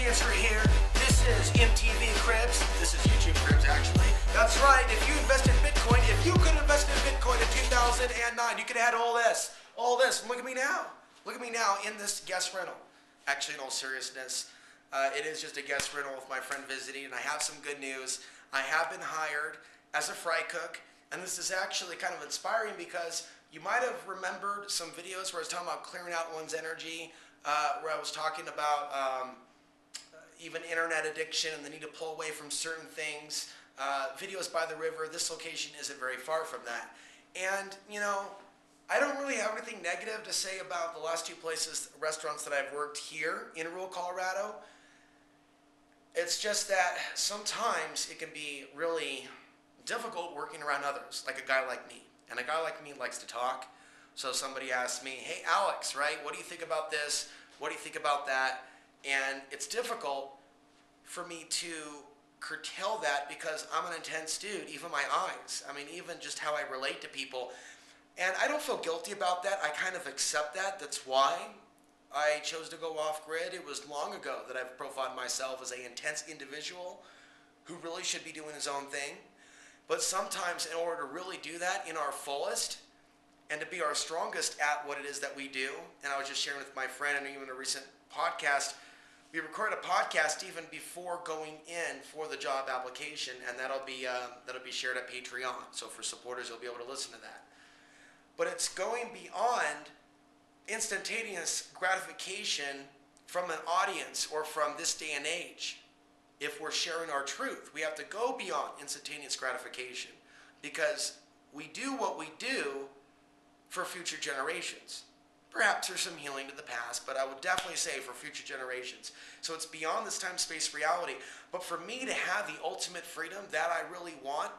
Ansary here. This is MTV Cribs. This is YouTube Cribs, actually. That's right. If you invested in Bitcoin, if you could invest in Bitcoin in 2009, you could have had all this. All this. And look at me now. Look at me now in this guest rental. Actually, in all seriousness, it is just a guest rental with my friend visiting, and I have some good news. I have been hired as a fry cook, and this is actually kind of inspiring because you might have remembered some videos where I was talking about clearing out one's energy, where I was talking about even internet addiction and the need to pull away from certain things. Videos by the river. This location isn't very far from that. And, you know, I don't really have anything negative to say about the last two restaurants that I've worked here in rural Colorado. It's just that sometimes it can be really difficult working around others, like a guy like me. And a guy like me likes to talk. So somebody asks me, hey, Alex, right? What do you think about this? What do you think about that? And it's difficult for me to curtail that because I'm an intense dude, even my eyes. I mean, even just how I relate to people. And I don't feel guilty about that. I kind of accept that. That's why I chose to go off-grid. It was long ago that I've profiled myself as an intense individual who really should be doing his own thing. But sometimes in order to really do that in our fullest and to be our strongest at what it is that we do, and I was just sharing with my friend and even a recent podcast, we recorded a podcast even before going in for the job application, and that'll be shared at Patreon. So for supporters, you'll be able to listen to that. But it's going beyond instantaneous gratification from an audience or from this day and age. If we're sharing our truth, we have to go beyond instantaneous gratification because we do what we do for future generations. Perhaps there's some healing to the past, but I would definitely say for future generations. So it's beyond this time-space reality. But for me to have the ultimate freedom that I really want,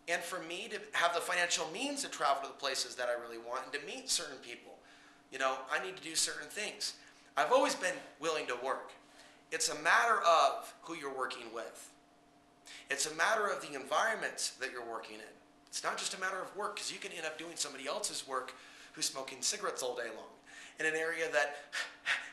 and for me to have the financial means to travel to the places that I really want and to meet certain people, you know, I need to do certain things. I've always been willing to work. It's a matter of who you're working with. It's a matter of the environments that you're working in. It's not just a matter of work, because you can end up doing somebody else's work who's smoking cigarettes all day long in an area that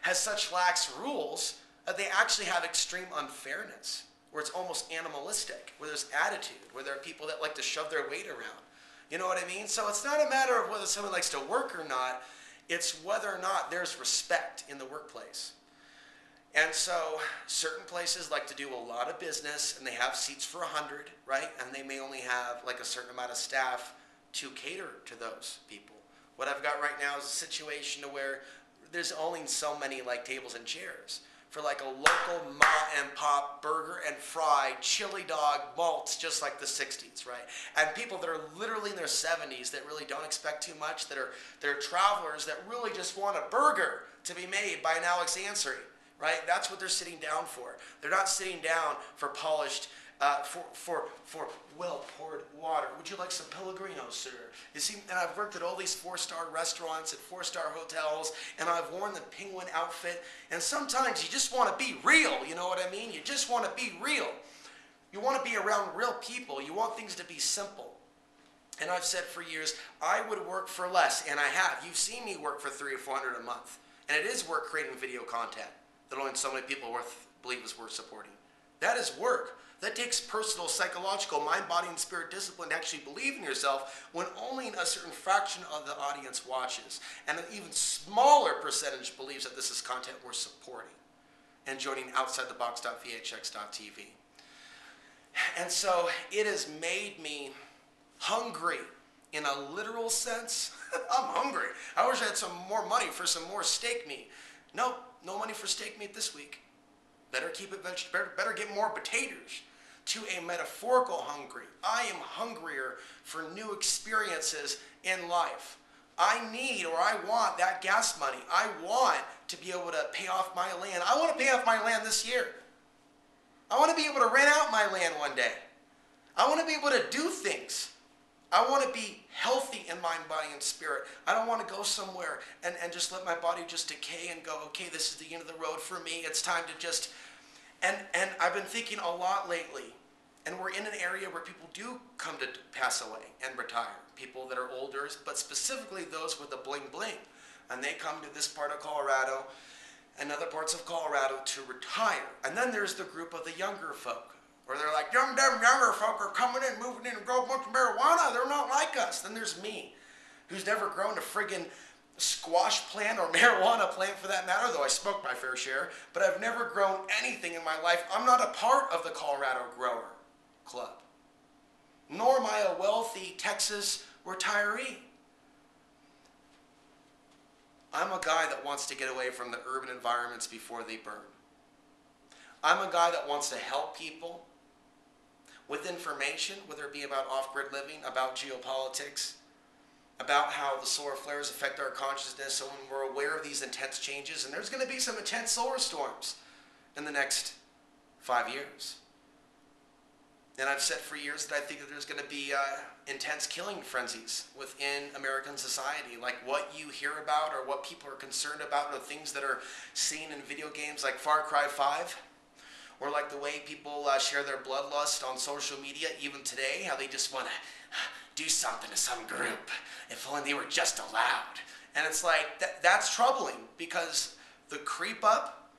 has such lax rules that they actually have extreme unfairness, where it's almost animalistic, where there's attitude, where there are people that like to shove their weight around. You know what I mean? So it's not a matter of whether someone likes to work or not. It's whether or not there's respect in the workplace. And so certain places like to do a lot of business and they have seats for 100, right? And they may only have like a certain amount of staff to cater to those people. What I've got right now is a situation where there's only so many like tables and chairs for like a local ma and pop burger and fry chili dog malts, just like the 60s, right? And people that are literally in their 70s that really don't expect too much, they're travelers that really just want a burger to be made by an Alex Ansary. Right? That's what they're sitting down for. They're not sitting down for polished, for well-poured water. Would you like some Pellegrino, sir? You see, and I've worked at all these 4-star restaurants at 4-star hotels, and I've worn the penguin outfit, and sometimes you just want to be real, you know what I mean? You just want to be real. You want to be around real people. You want things to be simple. And I've said for years, I would work for less, and I have. You've seen me work for $300 or $400 a month, and it is work creating video content that only so many people believe is worth supporting. That is work. That takes personal, psychological, mind, body, and spirit discipline to actually believe in yourself when only a certain fraction of the audience watches. And an even smaller percentage believes that this is content worth supporting and joining OutsideTheBox.vhx.tv. And so it has made me hungry in a literal sense. I'm hungry. I wish I had some more money for some more steak meat. Nope. No money for steak meat this week. Better keep it better get more potatoes. To a metaphorical hungry. I am hungrier for new experiences in life. I need or I want that gas money. I want to be able to pay off my land. I want to pay off my land this year. I want to be able to rent out my land one day. I want to be able to do things. I want to be healthy in mind, body, and spirit. I don't want to go somewhere and just let my body just decay and go, okay, this is the end of the road for me. It's time to just... And I've been thinking a lot lately, and we're in an area where people do come to pass away and retire. People that are older, but specifically those with the bling bling. And they come to this part of Colorado, and other parts of Colorado to retire. And then there's the group of the younger folk, where they're like, them younger folk are coming in, moving in, and grow a bunch of marijuana. They're not like us. Then there's me, who's never grown a friggin' squash plant or marijuana plant for that matter, though I smoke my fair share, but I've never grown anything in my life. I'm not a part of the Colorado Grower Club, nor am I a wealthy Texas retiree. I'm a guy that wants to get away from the urban environments before they burn. I'm a guy that wants to help people with information, whether it be about off-grid living, about geopolitics, about how the solar flares affect our consciousness, so when we're aware of these intense changes, and there's going to be some intense solar storms in the next 5 years. And I've said for years that I think that there's going to be intense killing frenzies within American society, like what you hear about or what people are concerned about, or things that are seen in video games like Far Cry 5, or like the way people share their bloodlust on social media, even today, how they just want to do something to some group, if only they were just allowed. And it's like, that's troubling, because the creep up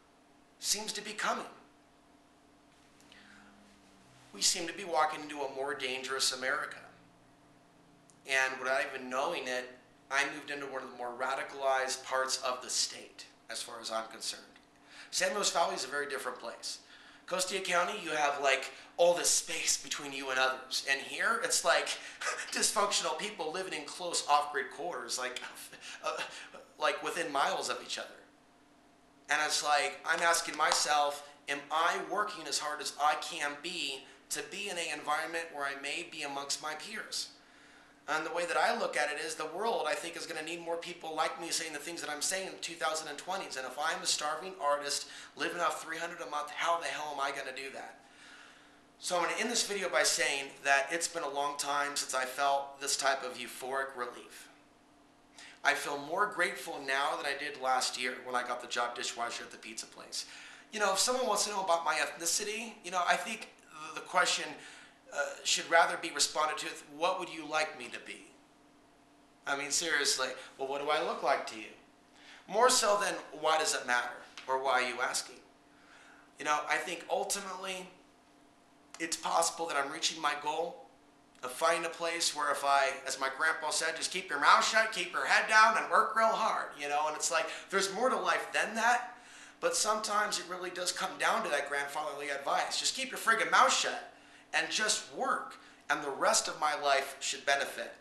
seems to be coming. We seem to be walking into a more dangerous America. And without even knowing it, I moved into one of the more radicalized parts of the state, as far as I'm concerned. San Luis Valley is a very different place. Costilla County, you have like all this space between you and others. And here, it's like dysfunctional people living in close off-grid quarters, like within miles of each other. And it's like, I'm asking myself, am I working as hard as I can be to be in an environment where I may be amongst my peers? And the way that I look at it is, the world, I think, is going to need more people like me saying the things that I'm saying in the 2020s. And if I'm a starving artist living off $300 a month, how the hell am I going to do that? So I'm going to end this video by saying that it's been a long time since I felt this type of euphoric relief. I feel more grateful now than I did last year when I got the job dishwasher at the pizza place. You know, if someone wants to know about my ethnicity, you know, I think the question should rather be responded to with, what would you like me to be? I mean, seriously, well, what do I look like to you? More so than, why does it matter? Or why are you asking? You know, I think ultimately, it's possible that I'm reaching my goal of finding a place where, if I, as my grandpa said, just keep your mouth shut, keep your head down, and work real hard, you know? And it's like, there's more to life than that, but sometimes it really does come down to that grandfatherly advice. Just keep your friggin' mouth shut and just work, and the rest of my life should benefit.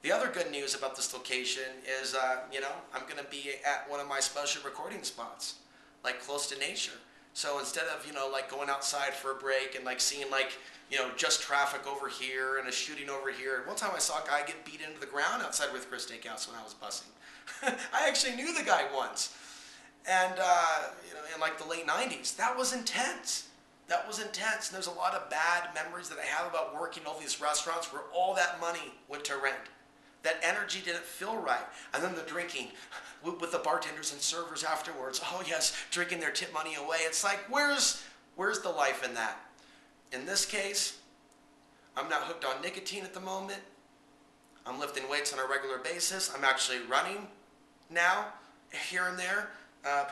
The other good news about this location is, you know, I'm going to be at one of my special recording spots, like close to nature. So instead of, you know, like going outside for a break and like seeing like, you know, just traffic over here and a shooting over here. One time I saw a guy get beat into the ground outside with Chris Steakhouse when I was busing. I actually knew the guy once. And, you know, in like the late 90s. That was intense. That was intense. And there's a lot of bad memories that I have about working in all these restaurants where all that money went to rent. That energy didn't feel right. And then the drinking with the bartenders and servers afterwards. Oh yes, drinking their tip money away. It's like, where's the life in that? In this case, I'm not hooked on nicotine at the moment. I'm lifting weights on a regular basis. I'm actually running now, here and there.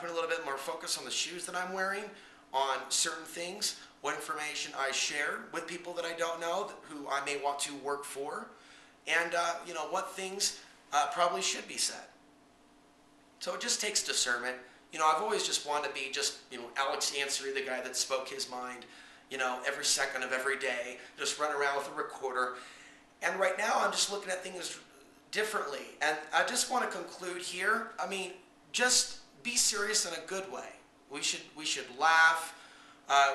Put a little bit more focus on the shoes that I'm wearing, on certain things, what information I share with people that I don't know, who I may want to work for, and you know, what things probably should be said. So it just takes discernment. You know, I've always just wanted to be just, you know, Alex Ansary, the guy that spoke his mind, you know, every second of every day, just run around with a recorder. And right now I'm just looking at things differently. And I just want to conclude here, I mean, just be serious in a good way. We should laugh,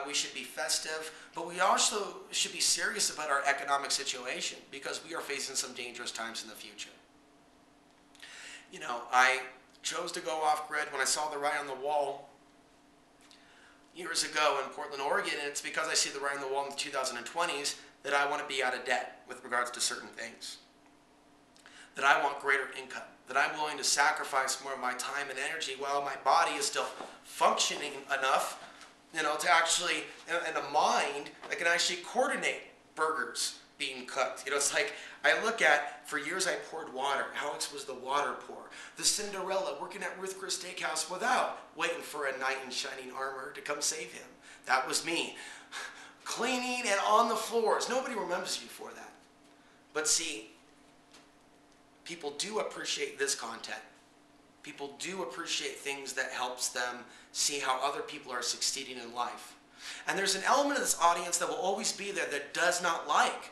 we should be festive, but we also should be serious about our economic situation, because we are facing some dangerous times in the future. You know, I chose to go off-grid when I saw the writing on the wall years ago in Portland, Oregon, and it's because I see the writing on the wall in the 2020s that I want to be out of debt with regards to certain things, that I want greater income, that I'm willing to sacrifice more of my time and energy while my body is still functioning enough, you know, to actually, and a mind that can actually coordinate burgers, being cooked. You know, it's like I look at, for years I poured water. Alex was the water pourer. The Cinderella working at Ruth Chris Steakhouse without waiting for a knight in shining armor to come save him. That was me. Cleaning and on the floors. Nobody remembers you for that. But see, people do appreciate this content. People do appreciate things that helps them see how other people are succeeding in life. And there's an element of this audience that will always be there that does not like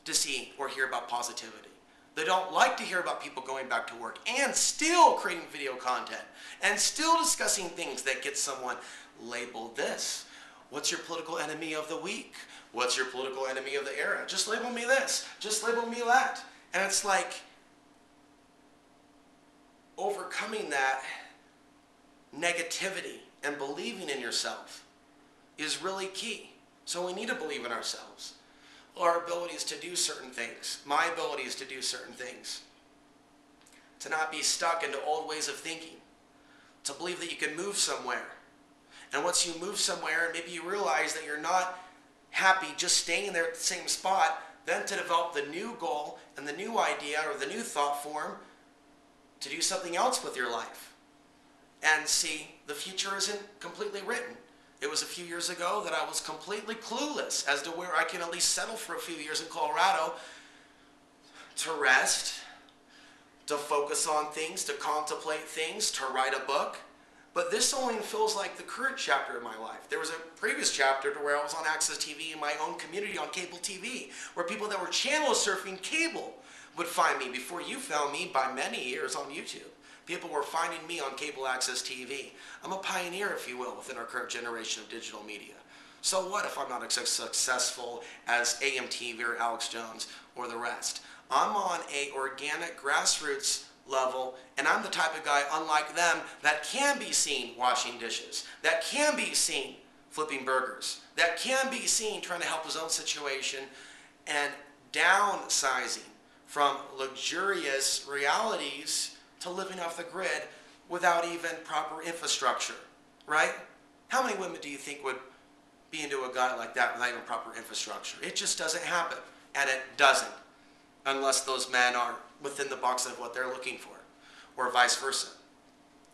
to see or hear about positivity. They don't like to hear about people going back to work and still creating video content and still discussing things that get someone labeled this. What's your political enemy of the week? What's your political enemy of the era? Just label me this. Just label me that. And it's like overcoming that negativity and believing in yourself is really key. So we need to believe in ourselves. Our abilities to do certain things. My abilities to do certain things. To not be stuck into old ways of thinking. To believe that you can move somewhere. And once you move somewhere, maybe you realize that you're not happy just staying there at the same spot, then to develop the new goal and the new idea or the new thought form to do something else with your life. And see, the future isn't completely written. It was a few years ago that I was completely clueless as to where I can at least settle for a few years in Colorado to rest, to focus on things, to contemplate things, to write a book. But this only feels like the current chapter of my life. There was a previous chapter to where I was on Access TV in my own community on cable TV, where people that were channel surfing cable would find me before you found me by many years on YouTube. People were finding me on cable access TV. I'm a pioneer, if you will, within our current generation of digital media. So what if I'm not as successful as AM TV or Alex Jones or the rest? I'm on a organic grassroots level, and I'm the type of guy, unlike them, that can be seen washing dishes, that can be seen flipping burgers, that can be seen trying to help his own situation and downsizing from luxurious realities to living off the grid without even proper infrastructure, right? How many women do you think would be into a guy like that without even proper infrastructure? It just doesn't happen, and it doesn't, unless those men are within the box of what they're looking for, or vice versa.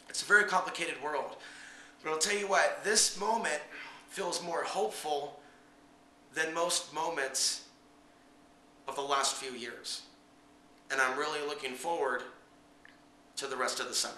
It's a very complicated world, but I'll tell you what, this moment feels more hopeful than most moments of the last few years, and I'm really looking forward to the rest of the summer.